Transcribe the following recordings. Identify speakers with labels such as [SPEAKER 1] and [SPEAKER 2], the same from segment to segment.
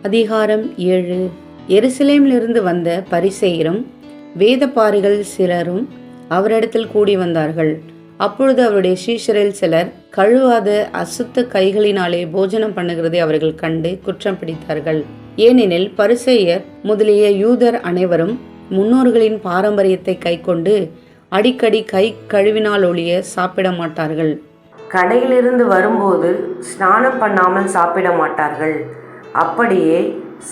[SPEAKER 1] அதிகாரம் 7. எருசலேமிலிருந்து வந்த பரிசேயரும் வேதபாரிகள் சிலரும் அவரிடத்தில் கூடி வந்தார்கள். அப்பொழுது அவருடைய சீஷரில் சிலர் கழுவாத அசுத்த கைகளினாலே போஜனம் பண்ணுகிறதை அவர்கள் கண்டு குற்றம் பிடித்தார்கள். ஏனெனில் பரிசேயர் முதலிய யூதர் அனைவரும் முன்னோர்களின் பாரம்பரியத்தை கைக்கொண்டு அடிக்கடி கை கழுவினால் ஒழிய சாப்பிட மாட்டார்கள்.
[SPEAKER 2] கடையிலிருந்து வரும்போது ஸ்நானம் பண்ணாமல் சாப்பிட மாட்டார்கள். அப்படியே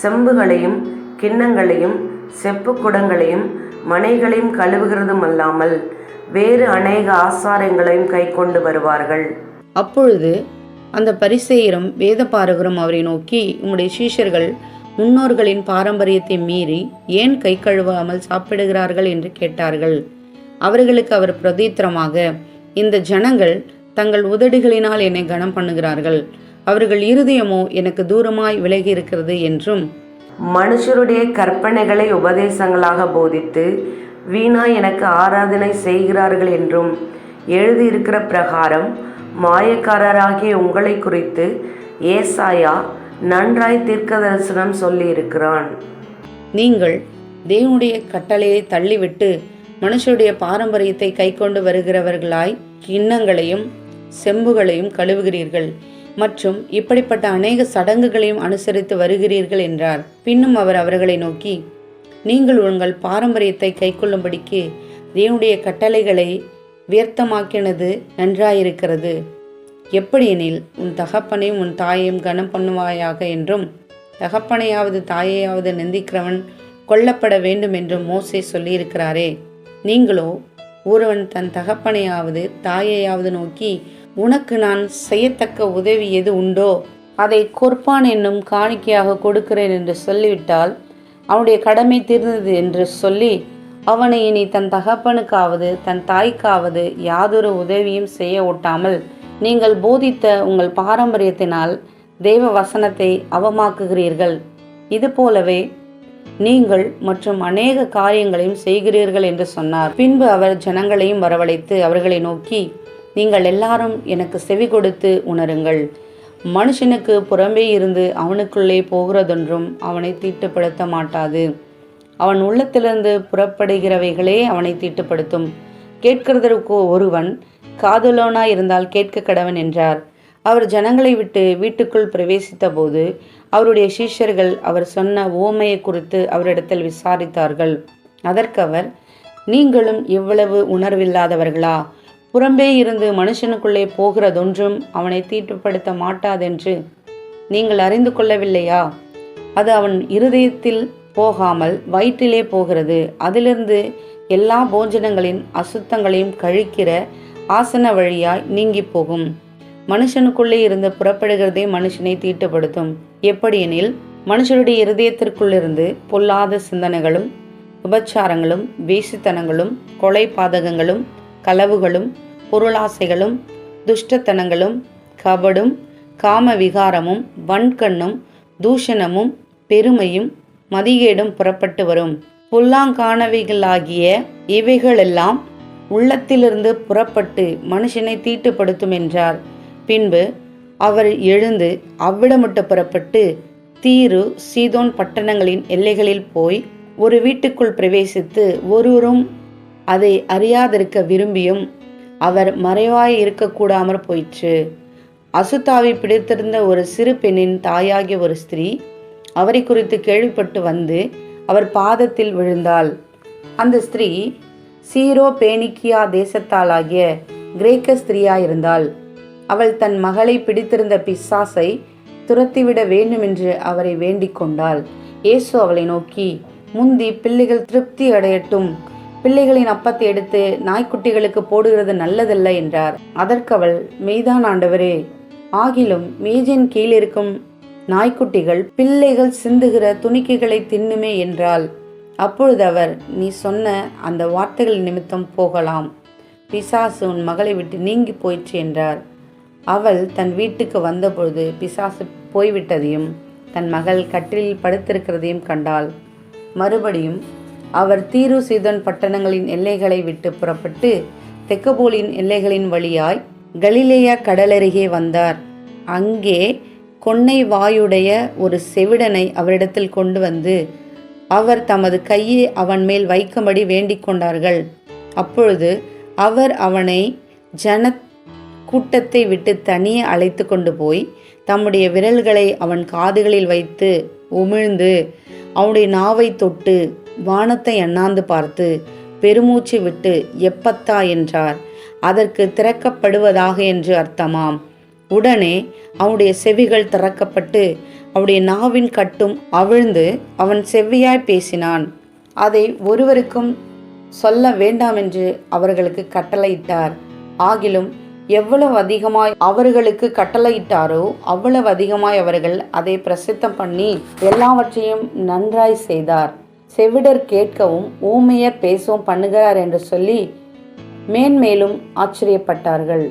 [SPEAKER 2] செம்புகளையும் கிண்ணங்களையும் செப்பு குடங்களையும் மனைகளையும் கழுவுகிறதும் அல்லாமல் வேறு அநேக ஆசாரங்களையும் கை கொண்டு வருவார்கள்.
[SPEAKER 1] அப்பொழுது அந்த பரிசேயரும் வேதபாரகரும் அவரை நோக்கி, உம்முடைய சீஷர்கள் முன்னோர்களின் பாரம்பரியத்தை மீறி ஏன் கை கழுவாமல் சாப்பிடுகிறார்கள் என்று கேட்டார்கள். அவர்களுக்கு அவர் பிரதித்திரமாக, இந்த ஜனங்கள் தங்கள் உதடுகளினால் என்னை கனம் பண்ணுகிறார்கள், அவர்கள் இருதயமோ எனக்கு தூரமாய் விலகி இருக்கிறது என்றும்,
[SPEAKER 2] மனுஷருடைய கற்பனைகளை உபதேசங்களாக போதித்து வீணாய் எனக்கு ஆராதனை செய்கிறார்கள் என்றும் எழுதியிருக்கிற பிரகாரம் மாயக்காரராகிய உங்களை குறித்து ஏசாயா நன்றாய் தீர்க்கதரிசனம் சொல்லியிருக்கிறான்.
[SPEAKER 1] நீங்கள் தேவனுடைய கட்டளையை தள்ளிவிட்டு மனுஷருடைய பாரம்பரியத்தை கைக்கொண்டு வருகிறவர்களாய் கிண்ணங்களையும் செம்புகளையும் கழுவுகிறீர்கள் மற்றும் இப்படிப்பட்ட அநேக சடங்குகளையும் அனுசரித்து வருகிறீர்கள் என்றார். பின்னும் அவர் அவர்களை நோக்கி, நீங்கள் உங்கள் பாரம்பரியத்தை கைக்கொள்ளும்படிக்கு தேவனுடைய கட்டளைகளை வியர்த்தமாக்கினது நன்றாயிருக்கிறது. எப்படியெனில், உன் தகப்பனையும் உன் தாயையும் கனம் பண்ணுவாயாக என்றும், தகப்பனையாவது தாயையாவது நிந்திக்கிறவன் கொல்லப்பட வேண்டும் என்றும் மோசே சொல்லியிருக்கிறாரே. நீங்களோ ஒருவன் தன் தகப்பனையாவது தாயையாவது நோக்கி, உனக்கு நான் செய்யத்தக்க உதவி எது உண்டோ அதை கொர்பான் என்னும் காணிக்கையாக கொடுக்கிறேன் என்று சொல்லிவிட்டால் அவனுடைய கடமை தீர்ந்தது என்று சொல்லி அவனை இனி தன் தகப்பனுக்காவது தன் தாய்க்காவது யாதொரு உதவியும் செய்ய ஒட்டாமல் நீங்கள் போதித்த உங்கள் பாரம்பரியத்தினால் தேவ வசனத்தை அவமாக்குகிறீர்கள். இதுபோலவே நீங்கள் மற்றும் அநேக காரியங்களையும் செய்கிறீர்கள் என்று சொன்னார். பின்பு அவர் ஜனங்களையும் வரவழைத்து அவர்களை நோக்கி, நீங்கள் எல்லாரும் எனக்கு செவி கொடுத்து உணருங்கள். மனுஷனுக்கு புறம்பே இருந்து அவனுக்குள்ளே போகிறதொன்றும் அவனை தீட்டுப்படுத்த மாட்டாது. அவன் உள்ளத்திலிருந்து புறப்படுகிறவைகளே அவனை தீட்டுப்படுத்தும். கேட்கிறதற்கு ஒருவன் காதுள்ளவனாய் இருந்தால் கேட்க கடவன் என்றார். அவர் ஜனங்களை விட்டு வீட்டுக்குள் பிரவேசித்த போது அவருடைய சீஷர்கள் அவர் சொன்ன உவமையை குறித்து அவரிடத்தில் விசாரித்தார்கள். அதற்கு அவர், நீங்களும் இவ்வளவு உணர்வில்லாதவர்களா? புறம்பே இருந்து மனுஷனுக்குள்ளே போகிறதொன்றும் அவனை தீட்டுப்படுத்த மாட்டாதென்று நீங்கள் அறிந்து கொள்ளவில்லையா? அது அவன் இருதயத்தில் போகாமல் வயிற்றிலே போகிறது. அதிலிருந்து எல்லா போஜனங்களின் அசுத்தங்களையும் கழிக்கிற ஆசன வழியாய் நீங்கி போகும். மனுஷனுக்குள்ளே இருந்து புறப்படுகிறதே மனுஷனை தீட்டுப்படுத்தும். எப்படியெனில், மனுஷருடைய இருதயத்திற்குள்ளிருந்து பொல்லாத சிந்தனைகளும் விபச்சாரங்களும் வேசித்தனங்களும் கொலை பாதகங்களும் களவுகளும் பொருளாசைகளும் துஷ்டத்தனங்களும் கபடும் காம விகாரமும் வன்கண்ணும் தூஷணமும் பெருமையும் மதிகேடும் புறப்பட்டு வரும். பொல்லாங்கானவைகளாகிய இவைகளெல்லாம் உள்ளத்திலிருந்து புறப்பட்டு மனுஷனை தீட்டுப்படுத்தும் என்றார். பின்பு அவர் எழுந்து அவ்விடமிட்டு புறப்பட்டு தீரு சீதோன் பட்டணங்களின் எல்லைகளில் போய் ஒரு வீட்டுக்குள் பிரவேசித்து ஒருவரும் அதை அறியாதிருக்க விரும்பியும் அவர் மறைவாய் இருக்கக்கூடாமற் போயிற்று. அசுத்தாவை பிடித்திருந்த ஒரு சிறு பெண்ணின் தாயாகிய ஒரு ஸ்திரீ அவரை குறித்து கேள்விப்பட்டு வந்து அவர் பாதத்தில் விழுந்தாள். அந்த ஸ்திரீ சீரோ பேனிக்கியா தேசத்தாளாகிய கிரேக்க ஸ்திரீயாயிருந்தாள். அவள் தன் மகளை பிடித்திருந்த பிசாசை துரத்திவிட வேண்டுமென்று அவரை வேண்டிக் கொண்டாள். இயேசு அவளை நோக்கி, முந்தி பிள்ளைகள் திருப்தி அடையட்டும், பிள்ளைகளின் அப்பத்தை எடுத்து நாய்க்குட்டிகளுக்கு போடுகிறது நல்லதல்ல என்றார். அதற்கு அவள், மெய்தான் ஆண்டவரே, ஆகிலும் மேஜின் கீழிருக்கும் நாய்க்குட்டிகள் பிள்ளைகள் சிந்துகிற துணிக்கைகளை தின்னுமே என்றாள். அப்பொழுது அவர், நீ சொன்ன அந்த வார்த்தைகள் நிமித்தம் போகலாம், பிசாசு உன் மகளை விட்டு நீங்கி போயிற்று என்றார். அவள் தன் வீட்டுக்கு வந்தபொழுது பிசாசு போய்விட்டதையும் தன் மகள் கட்டிலில் படுத்திருக்கிறதையும் கண்டாள். மறுபடியும் அவர் தீரு சீதோன் பட்டணங்களின் எல்லைகளை விட்டு புறப்பட்டு தெக்கப்போலின் எல்லைகளின் வழியாய் கலிலேயா கடலருகே வந்தார். அங்கே கொன்னை வாயுடைய ஒரு செவிடனை அவரிடத்தில் கொண்டு வந்து அவர் தமது கையை அவன் மேல் வைக்கும்படி வேண்டிக் கொண்டார்கள். அப்பொழுது அவர் அவனை ஜன கூட்டத்தை விட்டு தனியே அழைத்து கொண்டு போய் தம்முடைய விரல்களை அவன் காதுகளில் வைத்து உமிழ்ந்து அவனுடைய நாவை தொட்டு வானத்தை அண்ணாந்து பார்த்து பெருமூச்சு விட்டு எப்பத்தா என்றார். அதற்கு திறக்கப்படுவதாக என்று அர்த்தமாம். உடனே அவனுடைய செவிகள் திறக்கப்பட்டு அவனுடைய நாவின் கட்டும் அவிழ்ந்து அவன் செவ்வியாய் பேசினான். அதை ஒருவருக்கும் சொல்ல வேண்டாம் என்று அவர்களுக்கு கட்டளையிட்டார். ஆகிலும் எவ்வளவு அதிகமாய் அவர்களுக்கு கட்டளையிட்டாரோ அவ்வளவு அதிகமாய் அவர்கள் அதை பிரசித்தம் பண்ணி எல்லாவற்றையும் நன்றாய் செய்தார். செவிடர் கேட்கவும் ஊமையர் பேசவும் பண்ணுகிறார் என்று சொல்லி மேன்மேலும் ஆச்சரியப்பட்டார்கள்.